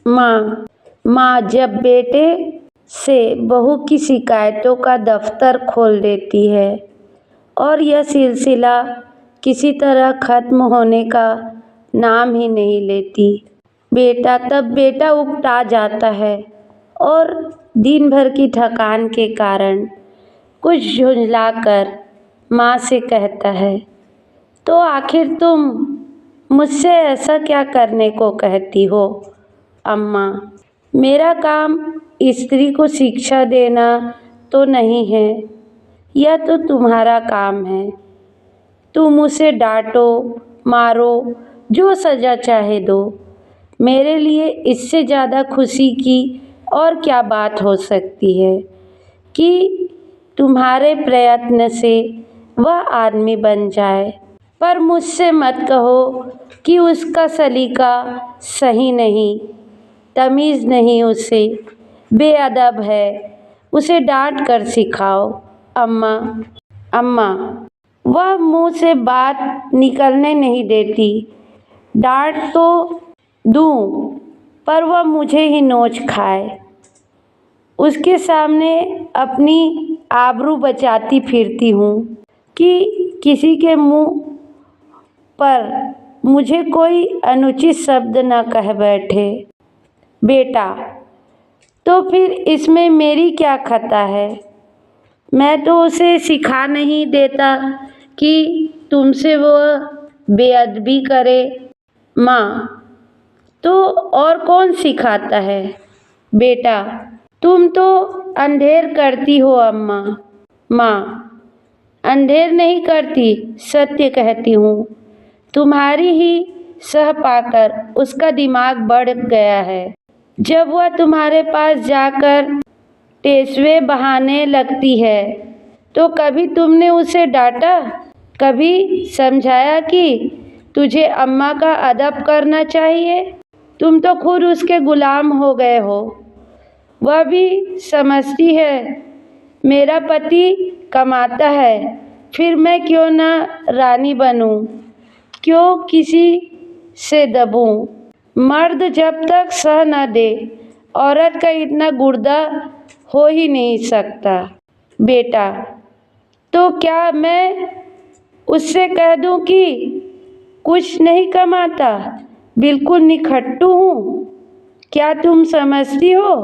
माँ माँ जब बेटे से बहू की शिकायतों का दफ्तर खोल देती है और यह सिलसिला किसी तरह खत्म होने का नाम ही नहीं लेती। बेटा उकता जाता है और दिन भर की थकान के कारण कुछ झुंझलाकर माँ से कहता है, तो आखिर तुम मुझसे ऐसा क्या करने को कहती हो अम्मा? मेरा काम स्त्री को शिक्षा देना तो नहीं है, यह तो तुम्हारा काम है। तुम उसे डांटो, मारो, जो सजा चाहे दो। मेरे लिए इससे ज़्यादा खुशी की और क्या बात हो सकती है कि तुम्हारे प्रयत्न से वह आदमी बन जाए। पर मुझसे मत कहो कि उसका सलीका सही नहीं, तमीज़ नहीं, उसे बेअदब है। उसे डांट कर सिखाओ अम्मा। वह मुंह से बात निकलने नहीं देती। डांट तो दूं, पर वह मुझे ही नोच खाए। उसके सामने अपनी आबरू बचाती फिरती हूँ कि किसी के मुंह पर मुझे कोई अनुचित शब्द न कह बैठे। बेटा, तो फिर इसमें मेरी क्या खता है? मैं तो उसे सिखा नहीं देता कि तुमसे वह बेअदबी करे। माँ, तो और कौन सिखाता है? बेटा, तुम तो अंधेर करती हो अम्मा। माँ, अंधेर नहीं करती, सत्य कहती हूँ। तुम्हारी ही सह पाकर उसका दिमाग बढ़ गया है। जब वह तुम्हारे पास जाकर टेसवे बहाने लगती है तो कभी तुमने उसे डांटा, कभी समझाया कि तुझे अम्मा का अदब करना चाहिए? तुम तो खुद उसके गुलाम हो गए हो। वह भी समझती है मेरा पति कमाता है, फिर मैं क्यों न रानी बनूं, क्यों किसी से दबूं? मर्द जब तक सह न दे, औरत का इतना गुर्दा हो ही नहीं सकता। बेटा, तो क्या मैं उससे कह दूं कि कुछ नहीं कमाता, बिल्कुल निखट्टू हूँ? क्या तुम समझती हो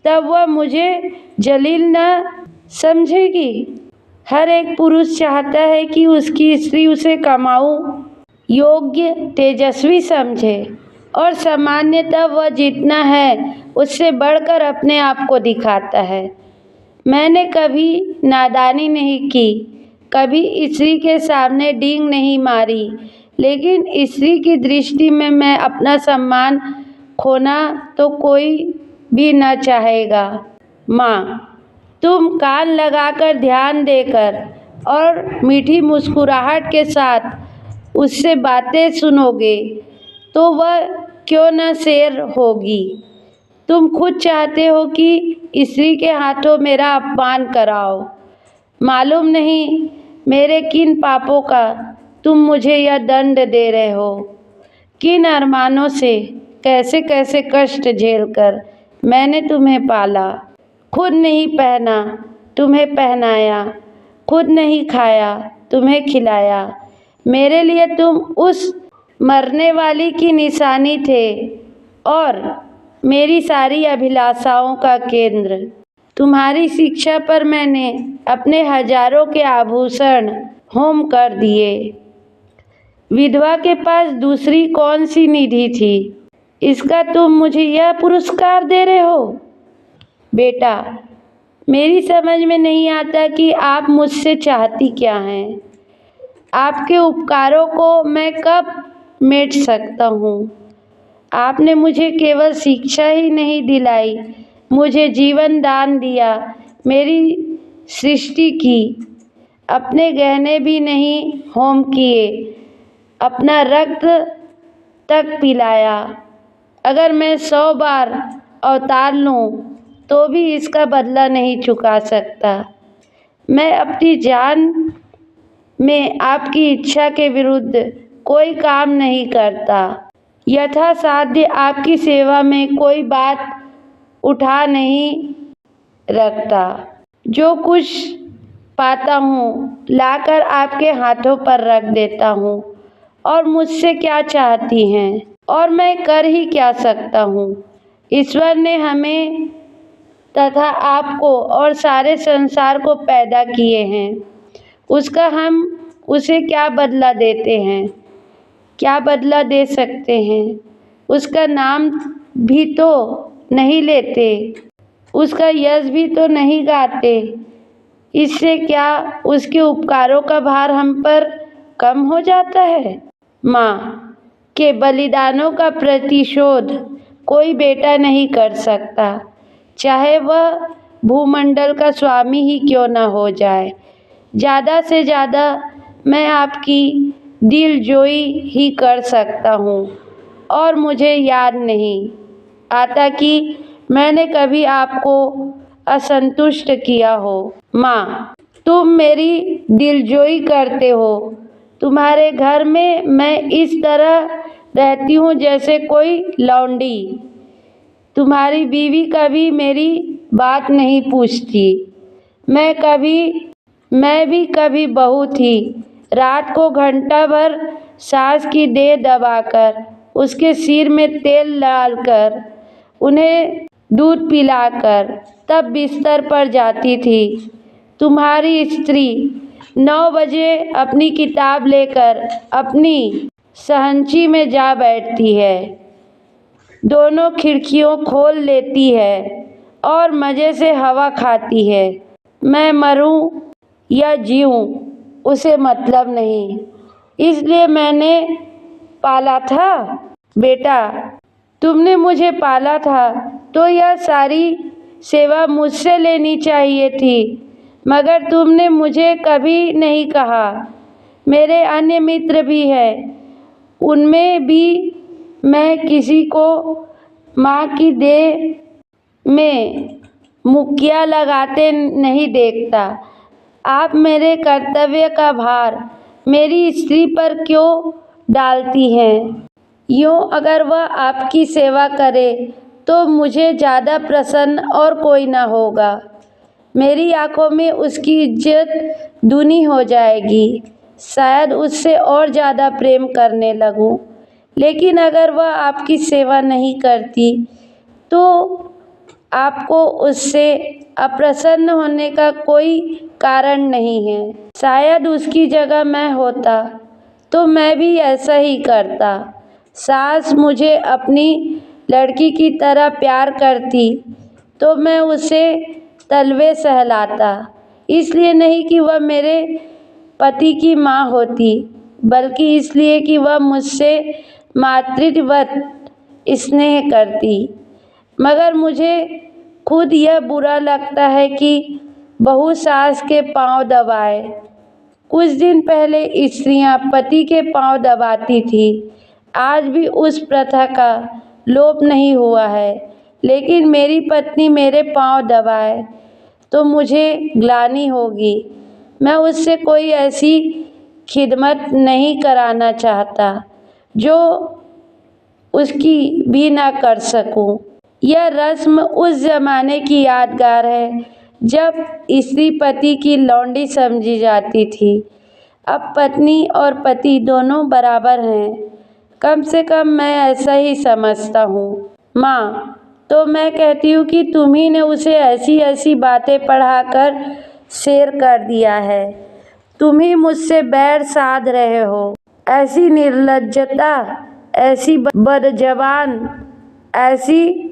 तब वह मुझे जलील न समझेगी? हर एक पुरुष चाहता है कि उसकी स्त्री उसे कमाऊ योग्य, तेजस्वी समझे और सामान्यतः वह जितना है उससे बढ़कर अपने आप को दिखाता है। मैंने कभी नादानी नहीं की, कभी स्त्री के सामने डींग नहीं मारी, लेकिन स्त्री की दृष्टि में मैं अपना सम्मान खोना तो कोई भी न चाहेगा। माँ, तुम कान लगाकर ध्यान देकर और मीठी मुस्कुराहट के साथ उससे बातें सुनोगे तो वह क्यों न शेर होगी। तुम खुद चाहते हो कि स्त्री के हाथों मेरा अपमान कराओ। मालूम नहीं मेरे किन पापों का तुम मुझे यह दंड दे रहे हो। किन अरमानों से कैसे कैसे कष्ट झेलकर मैंने तुम्हें पाला। खुद नहीं पहना, तुम्हें पहनाया, खुद नहीं खाया, तुम्हें खिलाया। मेरे लिए तुम उस मरने वाली की निशानी थे और मेरी सारी अभिलाषाओं का केंद्र। तुम्हारी शिक्षा पर मैंने अपने हजारों के आभूषण होम कर दिए। विधवा के पास दूसरी कौन सी निधि थी, इसका तुम मुझे यह पुरस्कार दे रहे हो? बेटा, मेरी समझ में नहीं आता कि आप मुझसे चाहती क्या हैं। आपके उपकारों को मैं कब मेट सकता हूँ? आपने मुझे केवल शिक्षा ही नहीं दिलाई, मुझे जीवन दान दिया, मेरी सृष्टि की, अपने गहने भी नहीं होम किए, अपना रक्त तक पिलाया। अगर मैं 100 बार अवतार लूँ तो भी इसका बदला नहीं चुका सकता। मैं अपनी जान में आपकी इच्छा के विरुद्ध कोई काम नहीं करता। यथासाध्य आपकी सेवा में कोई बात उठा नहीं रखता। जो कुछ पाता हूँ लाकर आपके हाथों पर रख देता हूँ। और मुझसे क्या चाहती हैं और मैं कर ही क्या सकता हूँ। ईश्वर ने हमें तथा आपको और सारे संसार को पैदा किए हैं, उसका हम उसे क्या बदला देते हैं, क्या बदला दे सकते हैं। उसका नाम भी तो नहीं लेते, उसका यश भी तो नहीं गाते। इससे क्या उसके उपकारों का भार हम पर कम हो जाता है। माँ के बलिदानों का प्रतिशोध कोई बेटा नहीं कर सकता, चाहे वह भूमंडल का स्वामी ही क्यों न हो जाए। ज़्यादा से ज़्यादा मैं आपकी दिलजोई ही कर सकता हूँ और मुझे याद नहीं आता कि मैंने कभी आपको असंतुष्ट किया हो। माँ, तुम मेरी दिलजोई करते हो। तुम्हारे घर में मैं इस तरह रहती हूँ जैसे कोई लौंडी। तुम्हारी बीवी कभी मेरी बात नहीं पूछती। मैं भी कभी बहू थी। रात को घंटा भर सास की देह दबाकर, उसके सिर में तेल डालकर, उन्हें दूध पिलाकर तब बिस्तर पर जाती थी। तुम्हारी स्त्री 9 बजे अपनी किताब लेकर अपनी सहनची में जा बैठती है, दोनों खिड़कियों खोल लेती है और मज़े से हवा खाती है। मैं मरूं या जीऊं उसे मतलब नहीं, इसलिए मैंने पाला था। बेटा, तुमने मुझे पाला था तो यह सारी सेवा मुझसे लेनी चाहिए थी, मगर तुमने मुझे कभी नहीं कहा। मेरे अन्य मित्र भी हैं, उनमें भी मैं किसी को माँ की देह में मुक्कियाँ लगाते नहीं देखता। आप मेरे कर्तव्य का भार मेरी स्त्री पर क्यों डालती हैं। यूँ अगर वह आपकी सेवा करे तो मुझे ज़्यादा प्रसन्न और कोई न होगा। मेरी आँखों में उसकी इज्जत दूनी हो जाएगी, शायद उससे और ज़्यादा प्रेम करने लगूं। लेकिन अगर वह आपकी सेवा नहीं करती तो आपको उससे अप्रसन्न होने का कोई कारण नहीं है। शायद उसकी जगह मैं होता तो मैं भी ऐसा ही करता। सास मुझे अपनी लड़की की तरह प्यार करती तो मैं उसे तलवे सहलाता, इसलिए नहीं कि वह मेरे पति की माँ होती, बल्कि इसलिए कि वह मुझसे मातृवत स्नेह करती। मगर मुझे खुद यह बुरा लगता है कि बहू सास के पांव दबाए। कुछ दिन पहले स्त्रियां पति के पांव दबाती थी, आज भी उस प्रथा का लोप नहीं हुआ है। लेकिन मेरी पत्नी मेरे पांव दबाए तो मुझे ग्लानि होगी। मैं उससे कोई ऐसी खिदमत नहीं कराना चाहता जो उसकी भी ना कर सकूं। यह रस्म उस ज़माने की यादगार है जब स्त्री पति की लौंडी समझी जाती थी। अब पत्नी और पति दोनों बराबर हैं, कम से कम मैं ऐसा ही समझता हूँ। माँ, तो मैं कहती हूँ कि तुम्ही ने उसे ऐसी ऐसी बातें पढ़ाकर शेर कर दिया है। तुम ही मुझसे बैर साध रहे हो। ऐसी निर्लज्जता, ऐसी बदजबान, ऐसी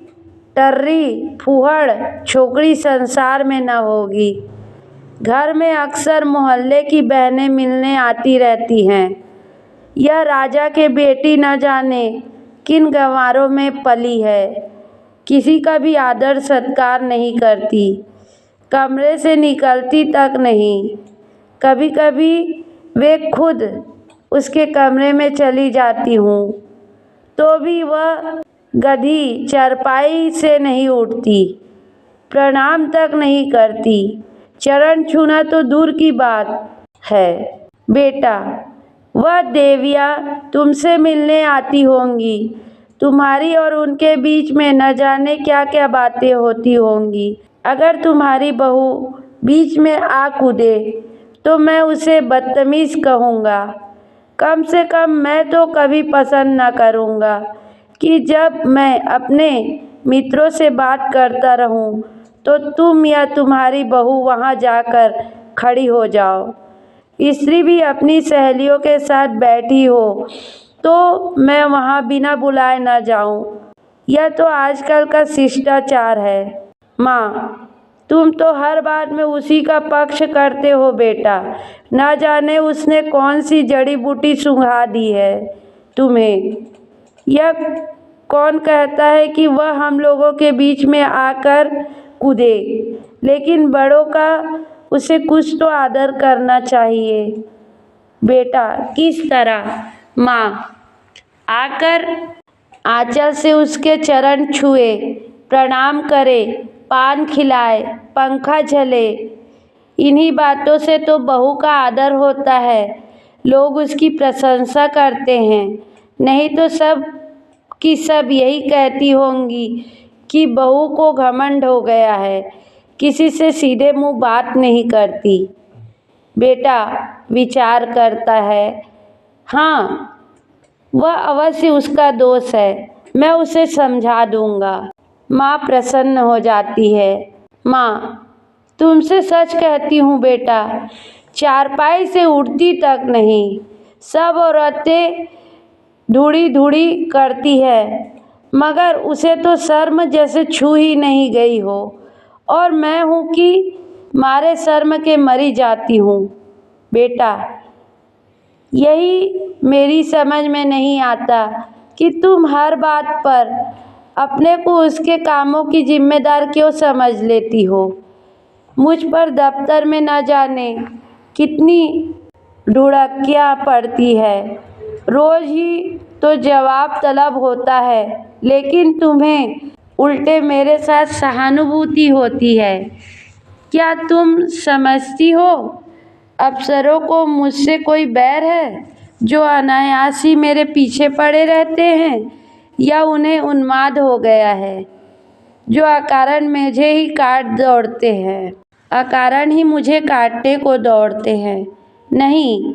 टर्री फूहड़ छोकरी संसार में न होगी। घर में अक्सर मोहल्ले की बहनें मिलने आती रहती हैं। यह राजा के बेटी न जाने किन गंवारों में पली है, किसी का भी आदर सत्कार नहीं करती, कमरे से निकलती तक नहीं। कभी कभी वे खुद उसके कमरे में चली जाती हूँ तो भी वह गधी चारपाई से नहीं उठती, प्रणाम तक नहीं करती। चरण छूना तो दूर की बात है। बेटा, वह देवियाँ तुमसे मिलने आती होंगी। तुम्हारी और उनके बीच में न जाने क्या क्या बातें होती होंगी। अगर तुम्हारी बहू बीच में आ कूदे तो मैं उसे बदतमीज़ कहूँगा। कम से कम मैं तो कभी पसंद न करूँगा कि जब मैं अपने मित्रों से बात करता रहूँ तो तुम या तुम्हारी बहू वहाँ जाकर खड़ी हो जाओ। स्त्री भी अपनी सहेलियों के साथ बैठी हो तो मैं वहाँ बिना बुलाए न जाऊँ। यह तो आजकल का शिष्टाचार है। माँ, तुम तो हर बात में उसी का पक्ष करते हो बेटा। न जाने उसने कौन सी जड़ी बूटी सूंघा दी है तुम्हें। यह कौन कहता है कि वह हम लोगों के बीच में आकर कूदे, लेकिन बड़ों का उसे कुछ तो आदर करना चाहिए। बेटा, किस तरह? माँ, आकर आंचल से उसके चरण छुए, प्रणाम करे, पान खिलाए, पंखा झले। इन्हीं बातों से तो बहू का आदर होता है। लोग उसकी प्रशंसा करते हैं। नहीं तो सब की सब यही कहती होंगी कि बहू को घमंड हो गया है, किसी से सीधे मुंह बात नहीं करती। बेटा विचार करता है, हाँ, वह अवश्य उसका दोष है, मैं उसे समझा दूंगा। माँ प्रसन्न हो जाती है। माँ, तुमसे सच कहती हूँ बेटा, चारपाई से उठती तक नहीं। सब औरतें धूड़ी धूड़ी करती है, मगर उसे तो शर्म जैसे छू ही नहीं गई हो, और मैं हूँ कि मारे शर्म के मरी जाती हूँ। बेटा, यही मेरी समझ में नहीं आता कि तुम हर बात पर अपने को उसके कामों की जिम्मेदार क्यों समझ लेती हो। मुझ पर दफ्तर में न जाने कितनी ढुड़कियाँ पड़ती है। रोज ही तो जवाब तलब होता है, लेकिन तुम्हें उल्टे मेरे साथ सहानुभूति होती है। क्या तुम समझती हो अफसरों को मुझसे कोई बैर है, जो अनायास ही मेरे पीछे पड़े रहते हैं, या उन्हें उन्माद हो गया है, जो अकारण मुझे ही काट दौड़ते हैं, अकारण ही मुझे काटने को दौड़ते हैं? नहीं,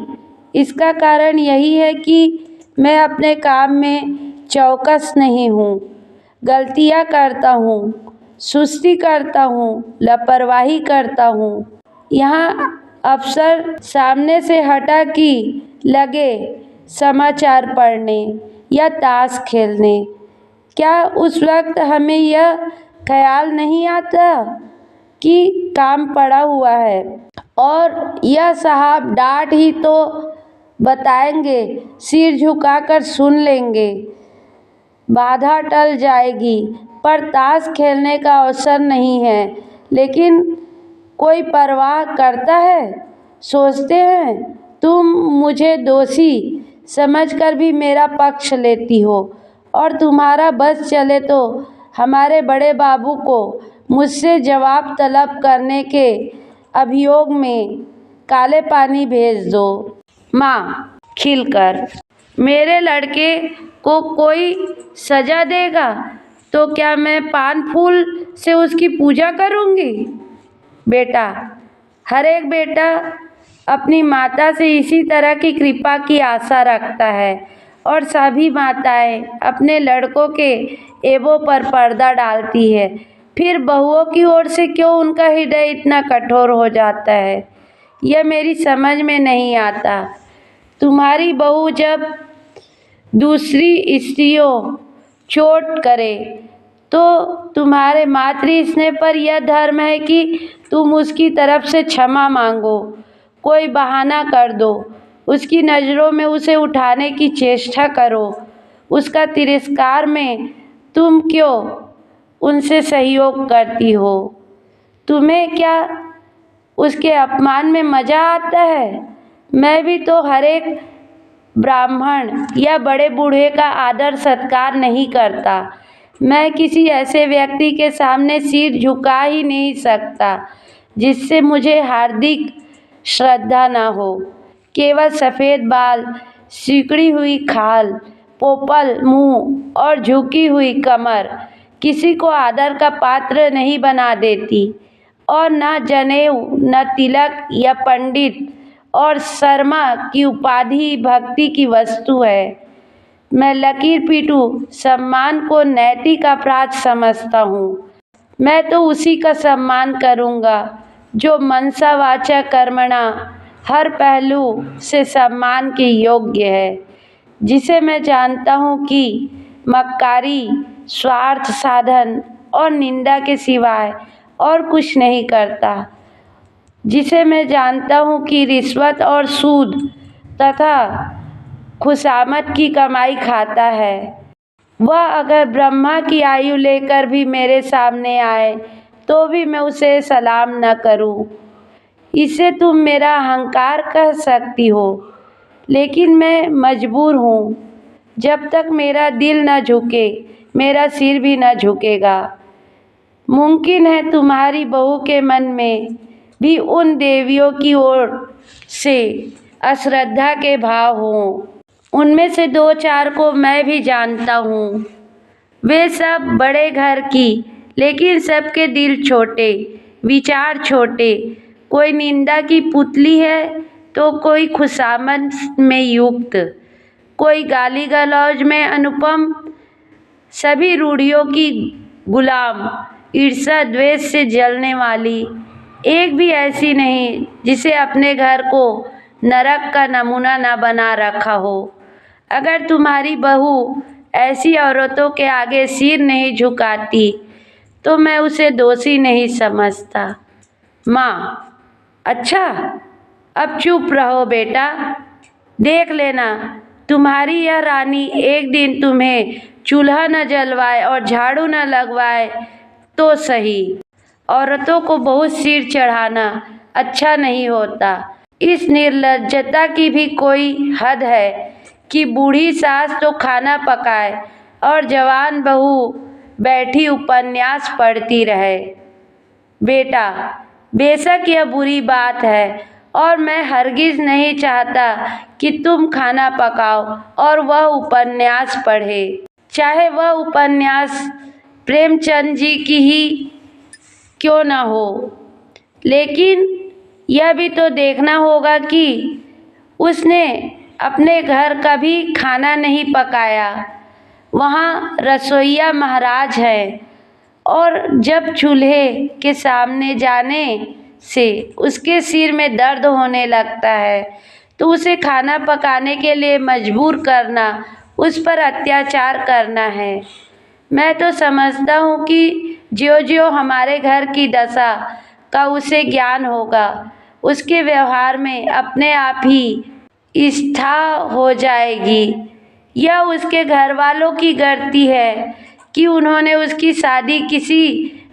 इसका कारण यही है कि मैं अपने काम में चौकस नहीं हूँ। गलतियाँ करता हूँ, सुस्ती करता हूँ, लापरवाही करता हूँ। यहाँ अफसर सामने से हटा कि लगे समाचार पढ़ने या ताश खेलने। क्या उस वक्त हमें यह ख्याल नहीं आता कि काम पड़ा हुआ है और यह साहब डांट ही तो बताएंगे, सिर झुकाकर सुन लेंगे, बाधा टल जाएगी, पर ताश खेलने का अवसर नहीं है। लेकिन कोई परवाह करता है? सोचते हैं तुम मुझे दोषी समझकर भी मेरा पक्ष लेती हो, और तुम्हारा बस चले तो हमारे बड़े बाबू को मुझसे जवाब तलब करने के अभियोग में काले पानी भेज दो। माँ खिलकर, मेरे लड़के को कोई सजा देगा तो क्या मैं पान फूल से उसकी पूजा करूँगी? बेटा, हर एक बेटा अपनी माता से इसी तरह की कृपा की आशा रखता है, और सभी माताएं अपने लड़कों के ऐबों पर पर्दा डालती है। फिर बहुओं की ओर से क्यों उनका हृदय इतना कठोर हो जाता है, यह मेरी समझ में नहीं आता। तुम्हारी बहू जब दूसरी स्त्रियों चोट करे तो तुम्हारे मातृ स्नेह पर यह धर्म है कि तुम उसकी तरफ से क्षमा मांगो, कोई बहाना कर दो, उसकी नज़रों में उसे उठाने की चेष्टा करो। उसका तिरस्कार में तुम क्यों उनसे सहयोग करती हो? तुम्हें क्या उसके अपमान में मज़ा आता है? मैं भी तो हर एक ब्राह्मण या बड़े बूढ़े का आदर सत्कार नहीं करता। मैं किसी ऐसे व्यक्ति के सामने सिर झुका ही नहीं सकता जिससे मुझे हार्दिक श्रद्धा न हो। केवल सफ़ेद बाल, सिकुड़ी हुई खाल, पोपल मुंह और झुकी हुई कमर किसी को आदर का पात्र नहीं बना देती। और न जनेऊ, न तिलक या पंडित और शर्मा की उपाधि भक्ति की वस्तु है। मैं लकीर पीटू सम्मान को नैतिक अपराध समझता हूँ। मैं तो उसी का सम्मान करूँगा जो मनसा वाचा कर्मणा हर पहलू से सम्मान के योग्य है, जिसे मैं जानता हूँ कि मक्कारी, स्वार्थ साधन और निंदा के सिवाय और कुछ नहीं करता, जिसे मैं जानता हूँ कि रिश्वत और सूद तथा खुशामद की कमाई खाता है। वह अगर ब्रह्मा की आयु लेकर भी मेरे सामने आए तो भी मैं उसे सलाम न करूं। इसे तुम मेरा अहंकार कह सकती हो, लेकिन मैं मजबूर हूँ। जब तक मेरा दिल न झुके, मेरा सिर भी न झुकेगा। मुमकिन है तुम्हारी बहू के मन में भी उन देवियों की ओर से अश्रद्धा के भाव हों। उनमें से 2-4 को मैं भी जानता हूँ। वे सब बड़े घर की, लेकिन सबके दिल छोटे, विचार छोटे। कोई निंदा की पुतली है तो कोई खुशामद में युक्त, कोई गाली गलौज में अनुपम, सभी रूढ़ियों की गुलाम, ईर्ष्या द्वेष से जलने वाली। एक भी ऐसी नहीं जिसे अपने घर को नरक का नमूना न बना रखा हो। अगर तुम्हारी बहू ऐसी औरतों के आगे सिर नहीं झुकाती तो मैं उसे दोषी नहीं समझता। माँ, अच्छा, अब चुप रहो बेटा। देख लेना, तुम्हारी यह रानी एक दिन तुम्हें चूल्हा न जलवाए और झाड़ू न लगवाए तो सही। औरतों को बहुत सिर चढ़ाना अच्छा नहीं होता। इस निर्लज्जता की भी कोई हद है कि बूढ़ी सास तो खाना पकाए और जवान बहू बैठी उपन्यास पढ़ती रहे। बेटा, बेशक यह बुरी बात है और मैं हरगिज नहीं चाहता कि तुम खाना पकाओ और वह उपन्यास पढ़े, चाहे वह उपन्यास प्रेमचंद जी की ही क्यों न हो। लेकिन यह भी तो देखना होगा कि उसने अपने घर कभी खाना नहीं पकाया। वहाँ रसोइया महाराज है और जब चूल्हे के सामने जाने से उसके सिर में दर्द होने लगता है तो उसे खाना पकाने के लिए मजबूर करना उस पर अत्याचार करना है। मैं तो समझता हूँ कि ज्यों-ज्यों हमारे घर की दशा का उसे ज्ञान होगा, उसके व्यवहार में अपने आप ही स्था हो जाएगी। यह उसके घर वालों की गलती है कि उन्होंने उसकी शादी किसी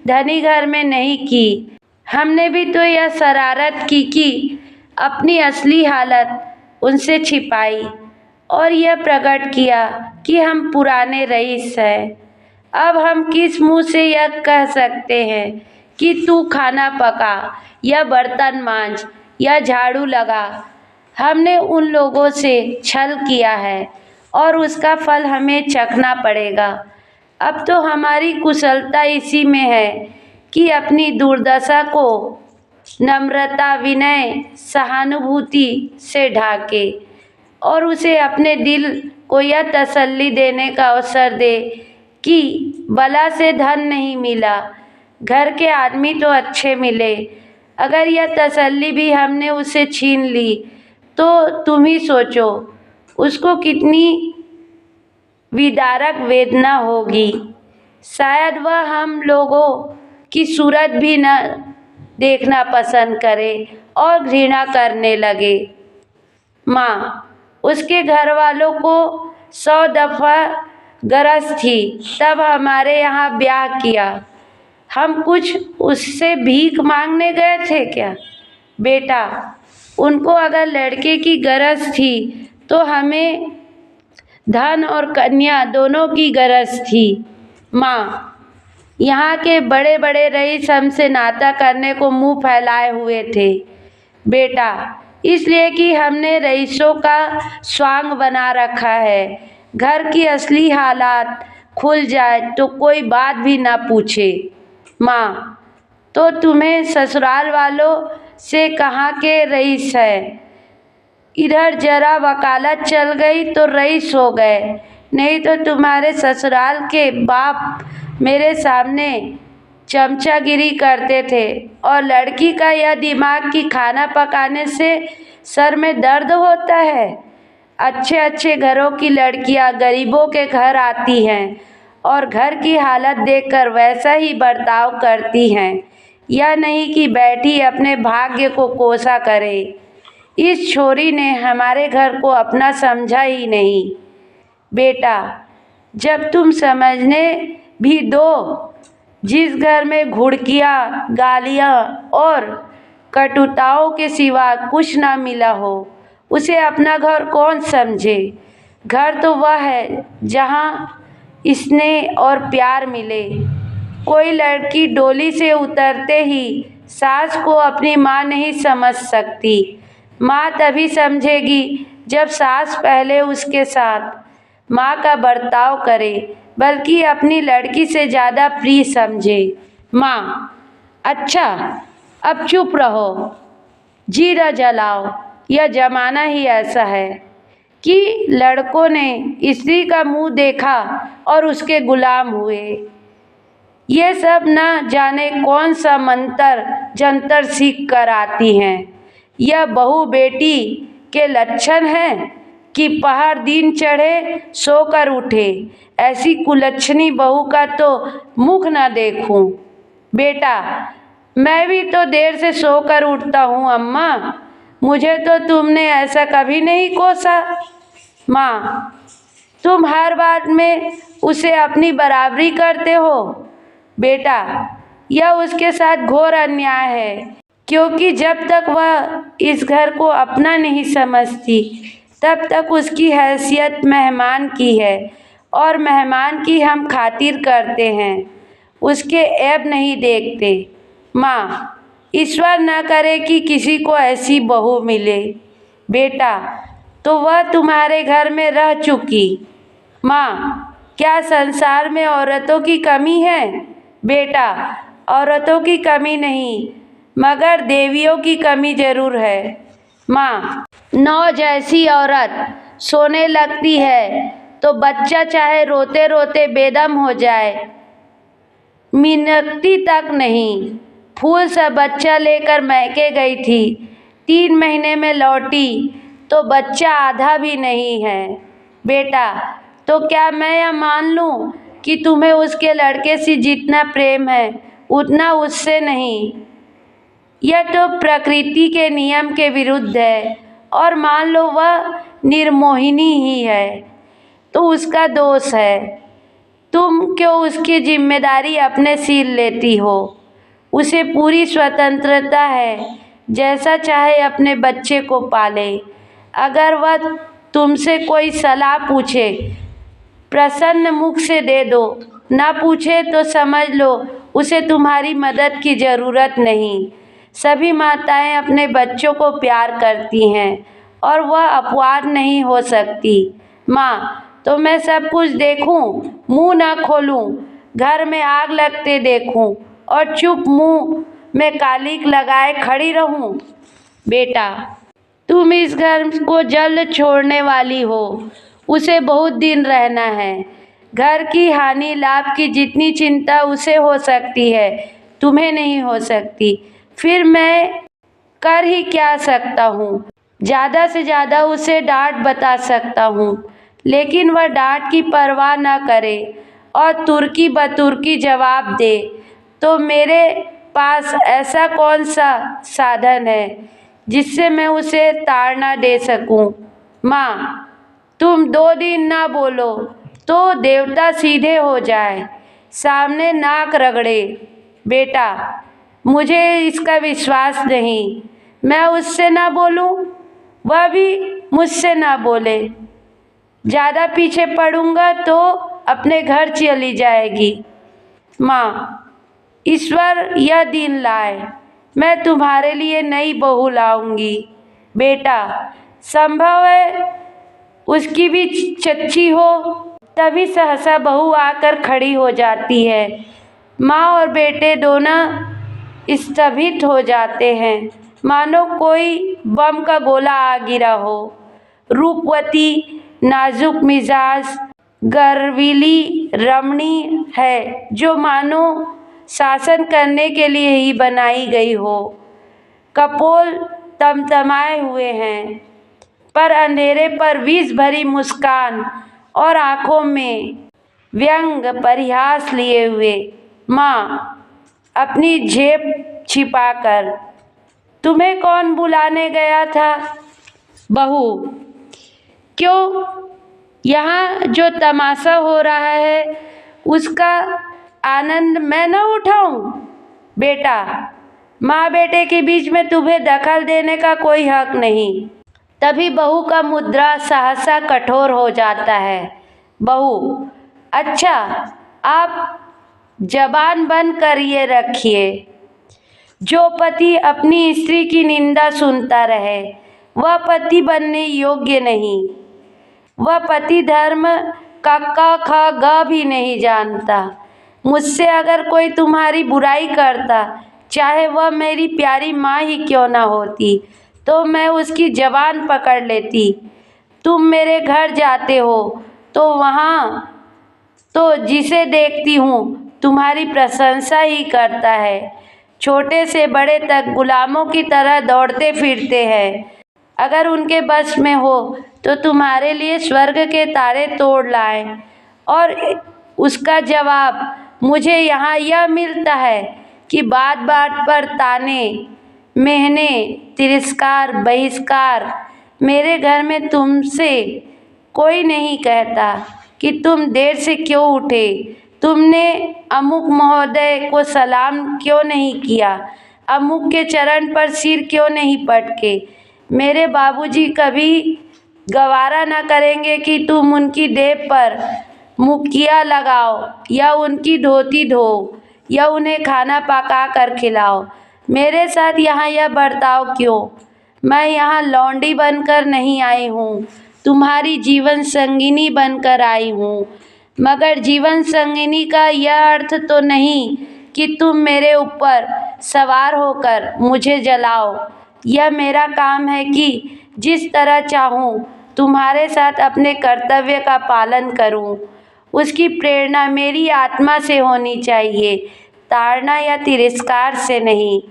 धनी घर में नहीं की। हमने भी तो यह शरारत की कि अपनी असली हालत उनसे छिपाई और यह प्रकट किया कि हम पुराने रईस हैं। अब हम किस मुंह से यह कह सकते हैं कि तू खाना पका या बर्तन मांज या झाड़ू लगा। हमने उन लोगों से छल किया है और उसका फल हमें चखना पड़ेगा। अब तो हमारी कुशलता इसी में है कि अपनी दुर्दशा को नम्रता, विनय, सहानुभूति से ढाके और उसे अपने दिल को यह तसल्ली देने का अवसर दे कि बला से धन नहीं मिला, घर के आदमी तो अच्छे मिले। अगर यह तसल्ली भी हमने उसे छीन ली तो तुम ही सोचो उसको कितनी विदारक वेदना होगी। शायद वह हम लोगों की सूरत भी न देखना पसंद करे और घृणा करने लगे। माँ, उसके घर वालों को 100 दफ़ा गरज थी तब हमारे यहाँ ब्याह किया। हम कुछ उससे भीख मांगने गए थे क्या? बेटा, उनको अगर लड़के की गरज थी तो हमें धन और कन्या दोनों की गरज थी। माँ, यहाँ के बड़े बड़े रईस हमसे नाता करने को मुंह फैलाए हुए थे। बेटा, इसलिए कि हमने रईसों का स्वांग बना रखा है। घर की असली हालात खुल जाए तो कोई बात भी ना पूछे। माँ, तो तुम्हें ससुराल वालों से कहाँ के रईस है? इधर जरा वकालत चल गई तो रईस हो गए, नहीं तो तुम्हारे ससुराल के बाप मेरे सामने चमचागिरी करते थे। और लड़की का यह दिमाग कि खाना पकाने से सर में दर्द होता है। अच्छे अच्छे घरों की लड़कियां गरीबों के घर आती हैं और घर की हालत देखकर वैसा ही बर्ताव करती हैं। यह नहीं कि बैठी अपने भाग्य को कोसा करे। इस छोरी ने हमारे घर को अपना समझा ही नहीं। बेटा, जब तुम समझने भी दो, जिस घर में घुड़कियाँ, गालियाँ और कटुताओं के सिवा कुछ ना मिला हो, उसे अपना घर कौन समझे? घर तो वह है जहाँ स्नेह और प्यार मिले। कोई लड़की डोली से उतरते ही सास को अपनी माँ नहीं समझ सकती। माँ तभी समझेगी जब सास पहले उसके साथ माँ का बर्ताव करे, बल्कि अपनी लड़की से ज़्यादा प्रिय समझे। माँ, अच्छा, अब चुप रहो, जी न जलाओ। यह ज़माना ही ऐसा है कि लड़कों ने स्त्री का मुंह देखा और उसके गुलाम हुए। ये सब न जाने कौन सा मंतर जंतर सीख कर आती हैं। यह बहू बेटी के लक्षण हैं कि पहर दिन चढ़े सोकर उठे। ऐसी कुलच्छनी बहू का तो मुख न देखूं। बेटा, मैं भी तो देर से सोकर उठता हूँ अम्मा, मुझे तो तुमने ऐसा कभी नहीं कोसा। माँ, तुम हर बात में उसे अपनी बराबरी करते हो। बेटा, यह उसके साथ घोर अन्याय है, क्योंकि जब तक वह इस घर को अपना नहीं समझती, तब तक उसकी हैसियत मेहमान की है और मेहमान की हम खातिर करते हैं, उसके ऐब नहीं देखते। माँ, ईश्वर न करे कि किसी को ऐसी बहू मिले। बेटा, तो वह तुम्हारे घर में रह चुकी। माँ, क्या संसार में औरतों की कमी है? बेटा, औरतों की कमी नहीं, मगर देवियों की कमी जरूर है। माँ, नौ जैसी औरत सोने लगती है तो बच्चा चाहे रोते रोते बेदम हो जाए, मिनती तक नहीं। फूल सा बच्चा लेकर मैके गई थी, 3 महीने में लौटी तो बच्चा आधा भी नहीं है। बेटा, तो क्या मैं यह मान लूं कि तुम्हें उसके लड़के से जितना प्रेम है उतना उससे नहीं? यह तो प्रकृति के नियम के विरुद्ध है। और मान लो वह निर्मोहिनी ही है तो उसका दोष है। तुम क्यों उसकी जिम्मेदारी अपने सिर लेती हो? उसे पूरी स्वतंत्रता है, जैसा चाहे अपने बच्चे को पाले। अगर वह तुमसे कोई सलाह पूछे, प्रसन्न मुख से दे दो, ना पूछे तो समझ लो उसे तुम्हारी मदद की ज़रूरत नहीं। सभी माताएं अपने बच्चों को प्यार करती हैं और वह अपवाद नहीं हो सकती। माँ, तो मैं सब कुछ देखूं, मुंह ना खोलूं, घर में आग लगते देखूं और चुप मुंह में कालिक लगाए खड़ी रहूं? बेटा, तुम इस घर को जल्द छोड़ने वाली हो, उसे बहुत दिन रहना है। घर की हानि लाभ की जितनी चिंता उसे हो सकती है, तुम्हें नहीं हो सकती। फिर मैं कर ही क्या सकता हूँ? ज़्यादा से ज़्यादा उसे डांट बता सकता हूँ, लेकिन वह डांट की परवाह न करे और तुर्की बतुर्की जवाब दे तो मेरे पास ऐसा कौन सा साधन है जिससे मैं उसे ताड़ना दे सकूं? माँ, तुम 2 दिन ना बोलो तो देवता सीधे हो जाए, सामने नाक रगड़े। बेटा, मुझे इसका विश्वास नहीं। मैं उससे ना बोलूं, वह भी मुझसे ना बोले। ज़्यादा पीछे पड़ूंगा तो अपने घर चली जाएगी। माँ, ईश्वर यह दिन लाए, मैं तुम्हारे लिए नई बहू लाऊंगी। बेटा, संभव है उसकी भी चच्ची हो। तभी सहसा बहू आकर खड़ी हो जाती है। माँ और बेटे दोनों स्तंभित हो जाते हैं, मानो कोई बम का गोला आ गिरा हो। रूपवती, नाजुक मिजाज, गर्वीली रमणी है जो मानो शासन करने के लिए ही बनाई गई हो। कपोल तमतमाए हुए हैं, पर अंधेरे पर विष भरी मुस्कान और आंखों में व्यंग परिहास लिए हुए। माँ अपनी झेप छिपाकर, तुम्हें कौन बुलाने गया था? बहू, क्यों, यहाँ जो तमाशा हो रहा है उसका आनंद मैं न उठाऊं? बेटा, माँ बेटे के बीच में तुम्हें दखल देने का कोई हक नहीं। तभी बहू का मुद्रा सहसा कठोर हो जाता है। बहू, अच्छा, आप जबान बंद करिए रखिए। जो पति अपनी स्त्री की निंदा सुनता रहे वह पति बनने योग्य नहीं। वह पति धर्म का क ख ग भी नहीं जानता। मुझसे अगर कोई तुम्हारी बुराई करता, चाहे वह मेरी प्यारी माँ ही क्यों न होती, तो मैं उसकी जबान पकड़ लेती। तुम मेरे घर जाते हो तो वहाँ तो जिसे देखती हूँ तुम्हारी प्रशंसा ही करता है। छोटे से बड़े तक गुलामों की तरह दौड़ते फिरते हैं। अगर उनके बस में हो तो तुम्हारे लिए स्वर्ग के तारे तोड़ लाएं। और उसका जवाब मुझे यहाँ यह मिलता है कि बात बात पर ताने, मेहने, तिरस्कार, बहिष्कार। मेरे घर में तुमसे कोई नहीं कहता कि तुम देर से क्यों उठे, तुमने अमुक महोदय को सलाम क्यों नहीं किया, अमुक के चरण पर सिर क्यों नहीं पटके। मेरे बाबूजी कभी गवारा न करेंगे कि तुम उनकी देह पर मुक्किया लगाओ या उनकी धोती धो या उन्हें खाना पका कर खिलाओ। मेरे साथ यहाँ यह बर्ताव क्यों? मैं यहाँ लौंडी बनकर नहीं आई हूँ, तुम्हारी जीवन संगिनी बनकर आई हूँ। मगर जीवन संगिनी का यह अर्थ तो नहीं कि तुम मेरे ऊपर सवार होकर मुझे जलाओ। यह मेरा काम है कि जिस तरह चाहूँ तुम्हारे साथ अपने कर्तव्य का पालन करूँ। उसकी प्रेरणा मेरी आत्मा से होनी चाहिए, ताड़ना या तिरस्कार से नहीं।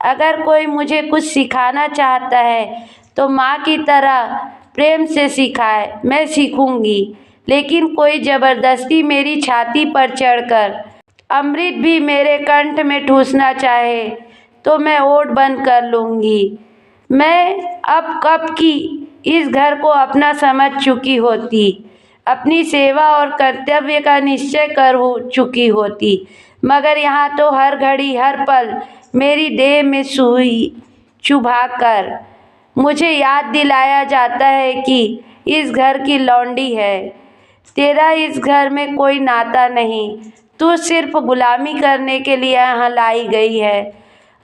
अगर कोई मुझे कुछ सिखाना चाहता है तो माँ की तरह प्रेम से सिखाए, मैं सीखूंगी। लेकिन कोई ज़बरदस्ती मेरी छाती पर चढ़कर अमृत भी मेरे कंठ में ठूसना चाहे तो मैं ओट बंद कर लूँगी। मैं अब कब की इस घर को अपना समझ चुकी होती, अपनी सेवा और कर्तव्य का निश्चय कर हो चुकी होती। मगर यहाँ तो हर घड़ी हर पल मेरी देह में सुई चुभाकर मुझे याद दिलाया जाता है कि इस घर की लौंडी है। तेरा इस घर में कोई नाता नहीं, तू सिर्फ गुलामी करने के लिए यहाँ लाई गई है।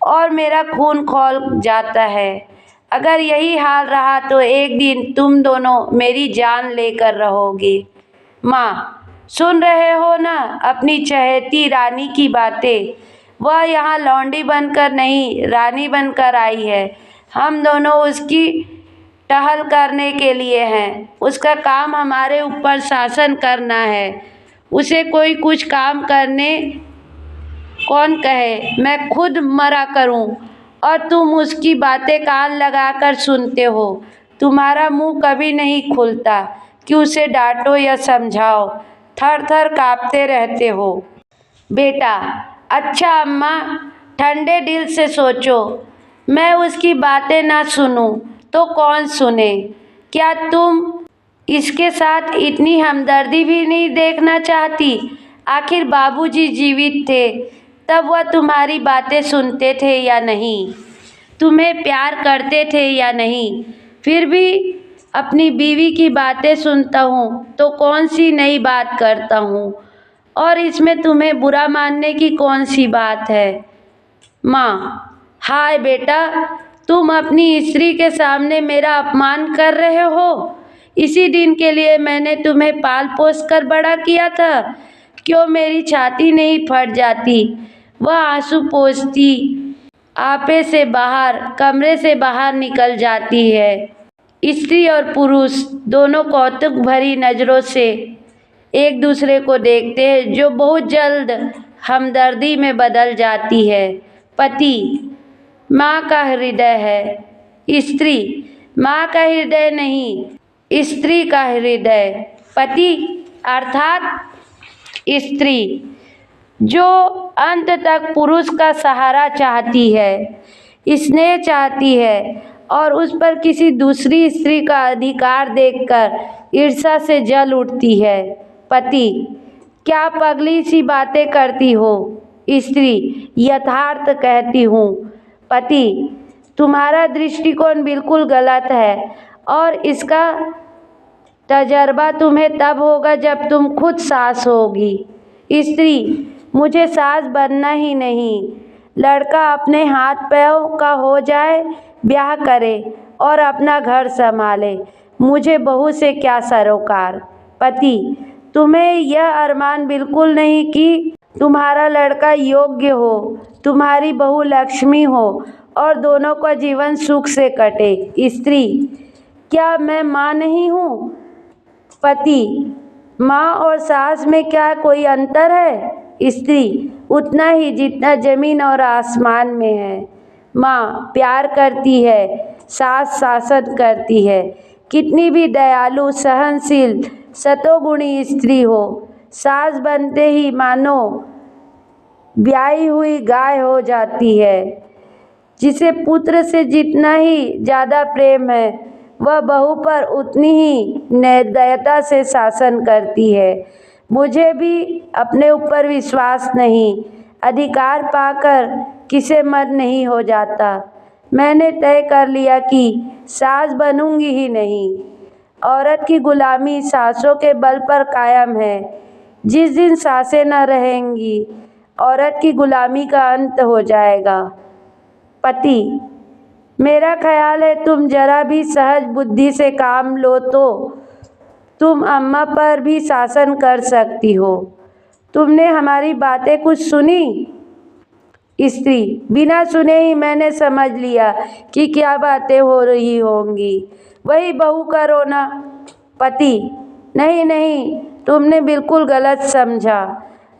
और मेरा खून खौल जाता है। अगर यही हाल रहा तो एक दिन तुम दोनों मेरी जान लेकर रहोगे। माँ, सुन रहे हो ना अपनी चहेती रानी की बातें? वह यहाँ लौंडी बनकर नहीं, रानी बनकर आई है। हम दोनों उसकी टहल करने के लिए हैं। उसका काम हमारे ऊपर शासन करना है। उसे कोई कुछ काम करने कौन कहे? मैं खुद मरा करूं और तुम उसकी बातें कान लगाकर सुनते हो। तुम्हारा मुंह कभी नहीं खुलता कि उसे डांटो या समझाओ, थर थर काँपते रहते हो। बेटा, अच्छा अम्मा, ठंडे दिल से सोचो। मैं उसकी बातें ना सुनूं तो कौन सुने? क्या तुम इसके साथ इतनी हमदर्दी भी नहीं देखना चाहती? आखिर बाबूजी जीवित थे तब वह तुम्हारी बातें सुनते थे या नहीं? तुम्हें प्यार करते थे या नहीं? फिर भी अपनी बीवी की बातें सुनता हूँ तो कौन सी नई बात करता हूँ, और इसमें तुम्हें बुरा मानने की कौन सी बात है? माँ, हाय बेटा, तुम अपनी स्त्री के सामने मेरा अपमान कर रहे हो। इसी दिन के लिए मैंने तुम्हें पाल पोस कर बड़ा किया था। क्यों मेरी छाती नहीं फट जाती। वह आंसू पोंछती आपे से बाहर कमरे से बाहर निकल जाती है। स्त्री और पुरुष दोनों कौतुक भरी नज़रों से एक दूसरे को देखते हैं, जो बहुत जल्द हमदर्दी में बदल जाती है। पति माँ का हृदय है, स्त्री माँ का हृदय नहीं, स्त्री का हृदय। पति अर्थात स्त्री, जो अंत तक पुरुष का सहारा चाहती है, स्नेह चाहती है और उस पर किसी दूसरी स्त्री का अधिकार देखकर ईर्ष्या से जल उठती है। पति क्या पगली सी बातें करती हो। स्त्री यथार्थ कहती हूँ। पति तुम्हारा दृष्टिकोण बिल्कुल गलत है और इसका तजर्बा तुम्हें तब होगा जब तुम खुद सास होगी। स्त्री मुझे सास बनना ही नहीं, लड़का अपने हाथ पैरों का हो जाए, ब्याह करे और अपना घर संभाले, मुझे बहू से क्या सरोकार। पति तुम्हें यह अरमान बिल्कुल नहीं कि तुम्हारा लड़का योग्य हो, तुम्हारी बहू लक्ष्मी हो और दोनों का जीवन सुख से कटे। स्त्री क्या मैं माँ नहीं हूँ। पति माँ और सास में क्या कोई अंतर है। स्त्री उतना ही जितना जमीन और आसमान में है। माँ प्यार करती है, सास शासन करती है। कितनी भी दयालु सहनशील सतोगुणी स्त्री हो, सास बनते ही मानो ब्याही हुई गाय हो जाती है। जिसे पुत्र से जितना ही ज़्यादा प्रेम है, वह बहू पर उतनी ही निर्दयता से शासन करती है। मुझे भी अपने ऊपर विश्वास नहीं, अधिकार पाकर किसे मन नहीं हो जाता। मैंने तय कर लिया कि सास बनूंगी ही नहीं। औरत की गुलामी सासों के बल पर कायम है। जिस दिन सासें न रहेंगी, औरत की गुलामी का अंत हो जाएगा। पति मेरा ख्याल है तुम जरा भी सहज बुद्धि से काम लो तो तुम अम्मा पर भी शासन कर सकती हो। तुमने हमारी बातें कुछ सुनी। स्त्री बिना सुने ही मैंने समझ लिया कि क्या बातें हो रही होंगी। वही बहू का रोना। पति नहीं नहीं, तुमने बिल्कुल गलत समझा।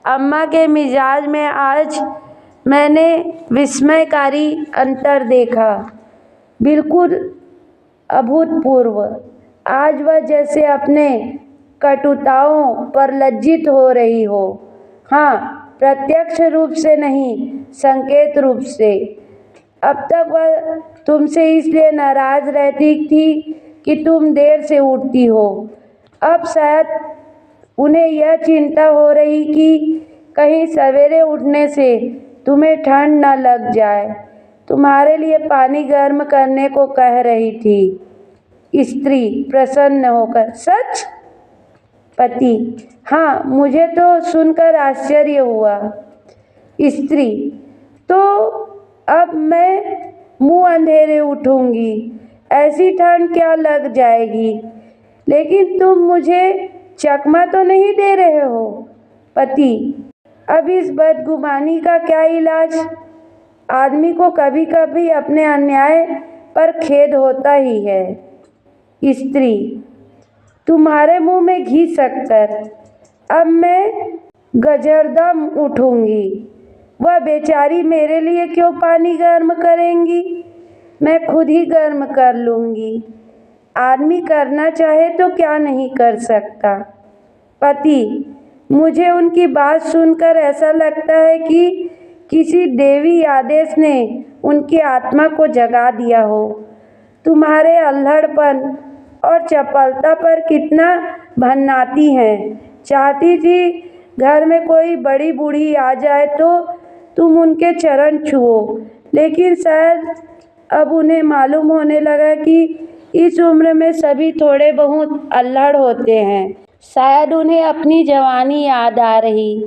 अम्मा के मिजाज में आज मैंने विस्मयकारी अंतर देखा, बिल्कुल अभूतपूर्व। आज वह जैसे अपने कटुताओं पर लज्जित हो रही हो। हाँ, प्रत्यक्ष रूप से नहीं, संकेत रूप से। अब तक वह तुमसे इसलिए नाराज रहती थी कि तुम देर से उठती हो। अब शायद उन्हें यह चिंता हो रही कि कहीं सवेरे उठने से तुम्हें ठंड न लग जाए। तुम्हारे लिए पानी गर्म करने को कह रही थी। स्त्री प्रसन्न होकर सच। पति हाँ, मुझे तो सुनकर आश्चर्य हुआ। स्त्री तो अब मैं मुंह अंधेरे उठूंगी, ऐसी ठंड क्या लग जाएगी। लेकिन तुम मुझे चकमा तो नहीं दे रहे हो। पति अब इस बदगुमानी का क्या इलाज। आदमी को कभी कभी अपने अन्याय पर खेद होता ही है। स्त्री तुम्हारे मुंह में घी शक्कर। अब मैं गजरदम उठूंगी। वह बेचारी मेरे लिए क्यों पानी गर्म करेंगी, मैं खुद ही गर्म कर लूँगी। आदमी करना चाहे तो क्या नहीं कर सकता। पति मुझे उनकी बात सुनकर ऐसा लगता है कि किसी देवी आदेश ने उनकी आत्मा को जगा दिया हो। तुम्हारे अल्हड़पन और चपलता पर कितना भन्नाती हैं। चाहती थी घर में कोई बड़ी बूढ़ी आ जाए तो तुम उनके चरण छुओ, लेकिन शायद अब उन्हें मालूम होने लगा कि इस उम्र में सभी थोड़े बहुत अल्हड़ होते हैं। शायद उन्हें अपनी जवानी याद आ रही।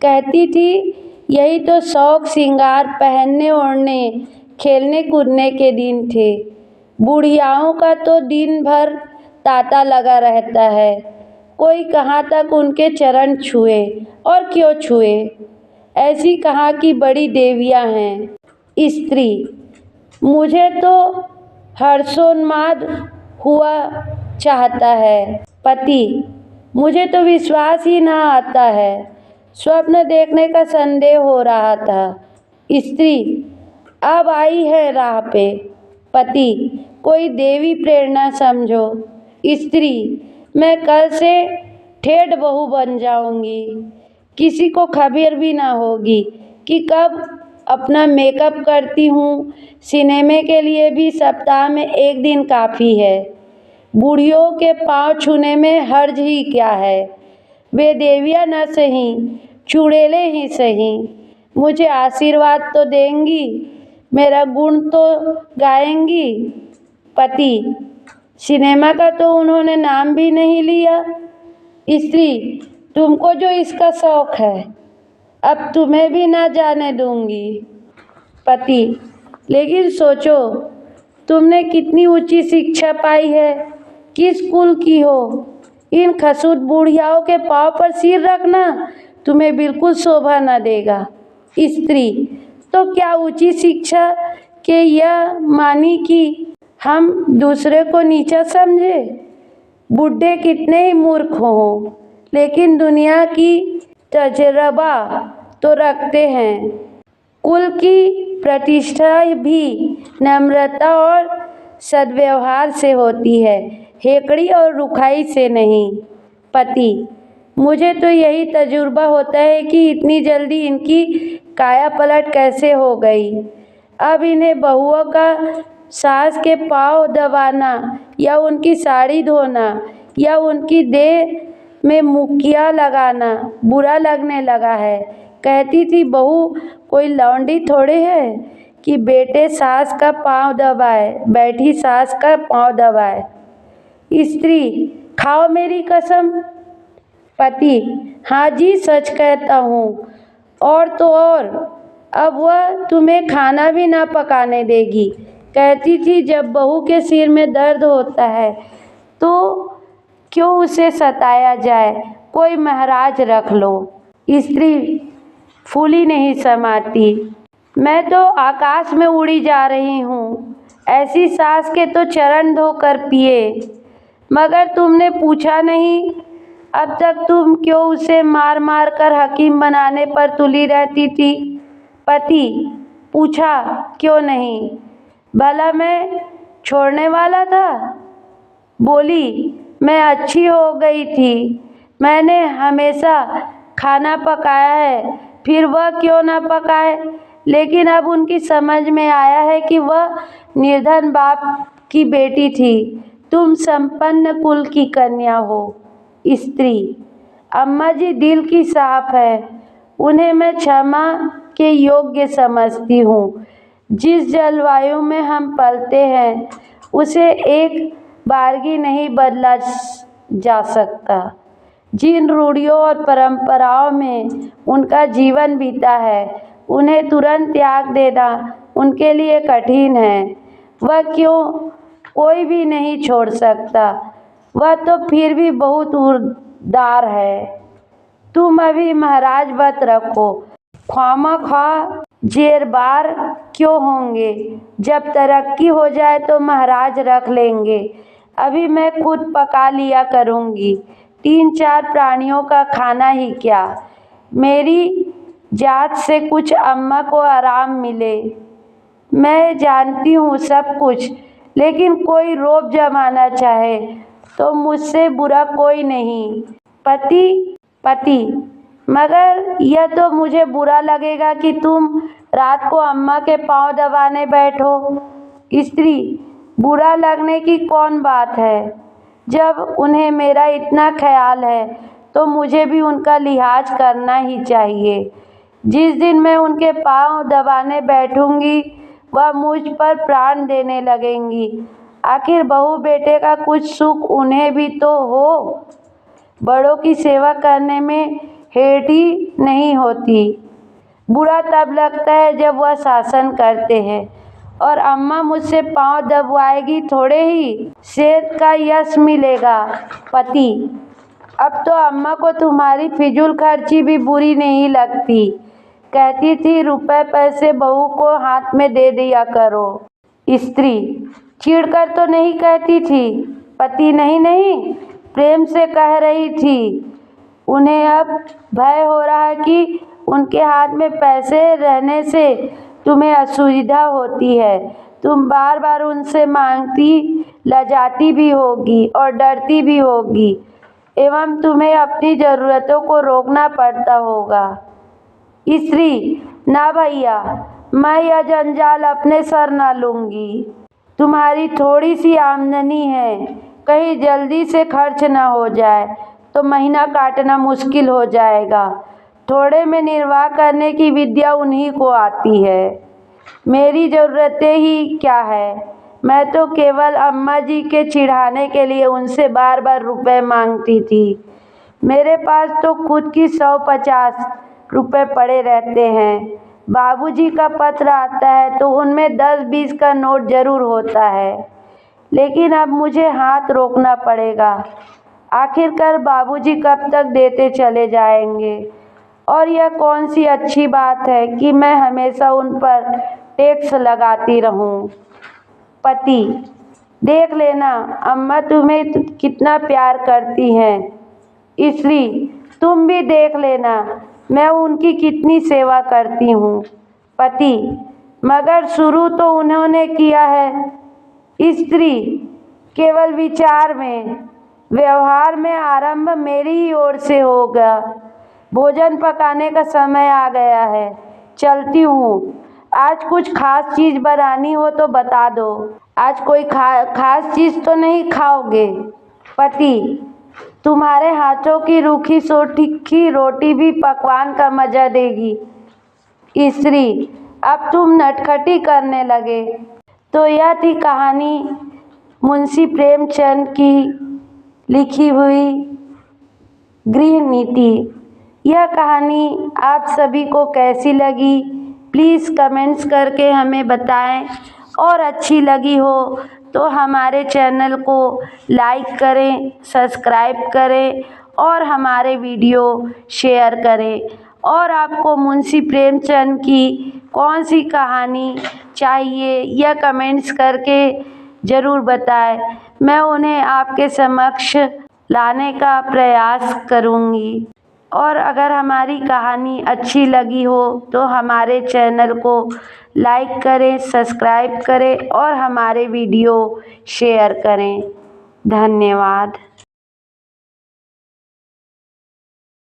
कहती थी यही तो शौक श्रृंगार, पहनने ओढ़ने खेलने कूदने के दिन थे। बुढ़ियाओं का तो दिन भर तांता लगा रहता है। कोई कहाँ तक उनके चरण छुए, और क्यों छुए, ऐसी कहाँ की बड़ी देवियाँ हैं। स्त्री: मुझे तो हर्षोन्माद हुआ चाहता है। पति: मुझे तो विश्वास ही ना आता है। स्वप्न देखने का संदेह हो रहा था। स्त्री: अब आई है राह पे। पति: कोई देवी प्रेरणा समझो। स्त्री: मैं कल से ठेठ बहू बन जाऊंगी। किसी को खबर भी ना होगी कि कब अपना मेकअप करती हूँ। सिनेमे के लिए भी सप्ताह में एक दिन काफ़ी है। बूढ़ियों के पाँव छूने में हर्ज ही क्या है। वे देवियाँ न सही, चुड़ैलें ही सही, मुझे आशीर्वाद तो देंगी, मेरा गुण तो गाएंगी। पति: सिनेमा का तो उन्होंने नाम भी नहीं लिया। स्त्री: तुमको जो इसका शौक है, अब तुम्हें भी ना जाने दूंगी। पति: लेकिन सोचो, तुमने कितनी ऊंची शिक्षा पाई है, किस कुल की हो। इन खसूट बुढ़ियाओं के पाँव पर सिर रखना तुम्हें बिल्कुल शोभा न देगा। स्त्री: तो क्या ऊंची शिक्षा के यह मानी कि हम दूसरे को नीचा समझे। बूढ़े कितने ही मूर्ख हों, लेकिन दुनिया की तजर्बा तो रखते हैं। कुल की प्रतिष्ठा भी नम्रता और सद्व्यवहार से होती है, हेकड़ी और रुखाई से नहीं। पति: मुझे तो यही तजुर्बा होता है कि इतनी जल्दी इनकी काया पलट कैसे हो गई। अब इन्हें बहुओं का सास के पाँव दबाना या उनकी साड़ी धोना या उनकी देह में मुक्कियाँ लगाना बुरा लगने लगा है। कहती थी बहू कोई लौंडी थोड़े है कि बेटे सास का पाँव दबाए, बैठी सास का पाँव दबाए। स्त्री: खाओ मेरी कसम। पति: हाँ जी, सच कहता हूँ। और तो और, अब वह तुम्हें खाना भी ना पकाने देगी। कहती थी जब बहू के सिर में दर्द होता है तो क्यों उसे सताया जाए, कोई महाराज रख लो। स्त्री फूली नहीं समाती। मैं तो आकाश में उड़ी जा रही हूँ, ऐसी सास के तो चरण धोकर पिए। मगर तुमने पूछा नहीं, अब तक तुम क्यों उसे मार मार कर हकीम बनाने पर तुली रहती थी। पति: पूछा क्यों नहीं, भला मैं छोड़ने वाला था। बोली मैं अच्छी हो गई थी, मैंने हमेशा खाना पकाया है, फिर वह क्यों ना पकाए। लेकिन अब उनकी समझ में आया है कि वह निर्धन बाप की बेटी थी, तुम संपन्न कुल की कन्या हो। स्त्री: अम्मा जी दिल की साफ है, उन्हें मैं क्षमा के योग्य समझती हूँ। जिस जलवायु में हम पलते हैं उसे एक बारगी नहीं बदला जा सकता। जिन रूढ़ियों और परंपराओं में उनका जीवन बीता है उन्हें तुरंत त्याग देना उनके लिए कठिन है। वह क्यों, कोई भी नहीं छोड़ सकता। वह तो फिर भी बहुत उदार है। तुम अभी महाराज व्रत रखो, ख्वामख्वाह जेरबार क्यों होंगे। जब तरक्की हो जाए तो महाराज रख लेंगे। अभी मैं खुद पका लिया करूँगी, 3-4 प्राणियों का खाना ही क्या। मेरी जात से कुछ अम्मा को आराम मिले। मैं जानती हूँ सब कुछ, लेकिन कोई रोब जमाना चाहे तो मुझसे बुरा कोई नहीं। पति: मगर यह तो मुझे बुरा लगेगा कि तुम रात को अम्मा के पाँव दबाने बैठो। स्त्री: बुरा लगने की कौन बात है। जब उन्हें मेरा इतना ख्याल है तो मुझे भी उनका लिहाज करना ही चाहिए। जिस दिन मैं उनके पाँव दबाने बैठूंगी वह मुझ पर प्राण देने लगेंगी। आखिर बहू बेटे का कुछ सुख उन्हें भी तो हो। बड़ों की सेवा करने में हेठी नहीं होती। बुरा तब लगता है जब वह शासन करते हैं और अम्मा मुझसे पाँव दबवाएगी थोड़े ही शेर का यश मिलेगा। पति: अब तो अम्मा को तुम्हारी फिजूल खर्ची भी बुरी नहीं लगती। कहती थी रुपए पैसे बहू को हाथ में दे दिया करो। स्त्री: चिढ़कर तो नहीं कहती थी। पति: नहीं नहीं, प्रेम से कह रही थी। उन्हें अब भय हो रहा है कि उनके हाथ में पैसे रहने से तुम्हें असुविधा होती है। तुम बार बार उनसे मांगती, लजाती भी होगी और डरती भी होगी एवं तुम्हें अपनी ज़रूरतों को रोकना पड़ता होगा। स्त्री: ना भैया, मैं यह जंजाल अपने सर न लूँगी। तुम्हारी थोड़ी सी आमदनी है, कहीं जल्दी से खर्च न हो जाए तो महीना काटना मुश्किल हो जाएगा। थोड़े में निर्वाह करने की विद्या उन्हीं को आती है। मेरी ज़रूरतें ही क्या है, मैं तो केवल अम्मा जी के चिढ़ाने के लिए उनसे बार बार रुपए मांगती थी। मेरे पास तो खुद की 150 रुपए पड़े रहते हैं। बाबूजी का पत्र आता है तो उनमें 10-20 का नोट ज़रूर होता है, लेकिन अब मुझे हाथ रोकना पड़ेगा। आखिरकार बाबूजी कब तक देते चले जाएंगे, और यह कौन सी अच्छी बात है कि मैं हमेशा उन पर टैक्स लगाती रहूं। पति: देख लेना अम्मा तुम्हें कितना प्यार करती हैं। स्त्री: तुम भी देख लेना मैं उनकी कितनी सेवा करती हूँ। पति: मगर शुरू तो उन्होंने किया है। स्त्री: केवल विचार में, व्यवहार में आरंभ मेरी ही ओर से होगा। भोजन पकाने का समय आ गया है, चलती हूँ। आज कुछ खास चीज़ बनानी हो तो बता दो। आज कोई खास चीज़ तो नहीं खाओगे। पति: तुम्हारे हाथों की रूखी सूखी रोटी भी पकवान का मज़ा देगी। स्त्री: अब तुम नटखटी करने लगे। तो यह थी कहानी मुंशी प्रेमचंद की लिखी हुई गृह नीति। यह कहानी आप सभी को कैसी लगी प्लीज़ कमेंट्स करके हमें बताएं, और अच्छी लगी हो तो हमारे चैनल को लाइक करें, सब्सक्राइब करें और हमारे वीडियो शेयर करें। और आपको मुंशी प्रेमचंद की कौन सी कहानी चाहिए यह कमेंट्स करके ज़रूर बताएं। मैं उन्हें आपके समक्ष लाने का प्रयास करूँगी। और अगर हमारी कहानी अच्छी लगी हो तो हमारे चैनल को लाइक करें, सब्सक्राइब करें और हमारे वीडियो शेयर करें। धन्यवाद।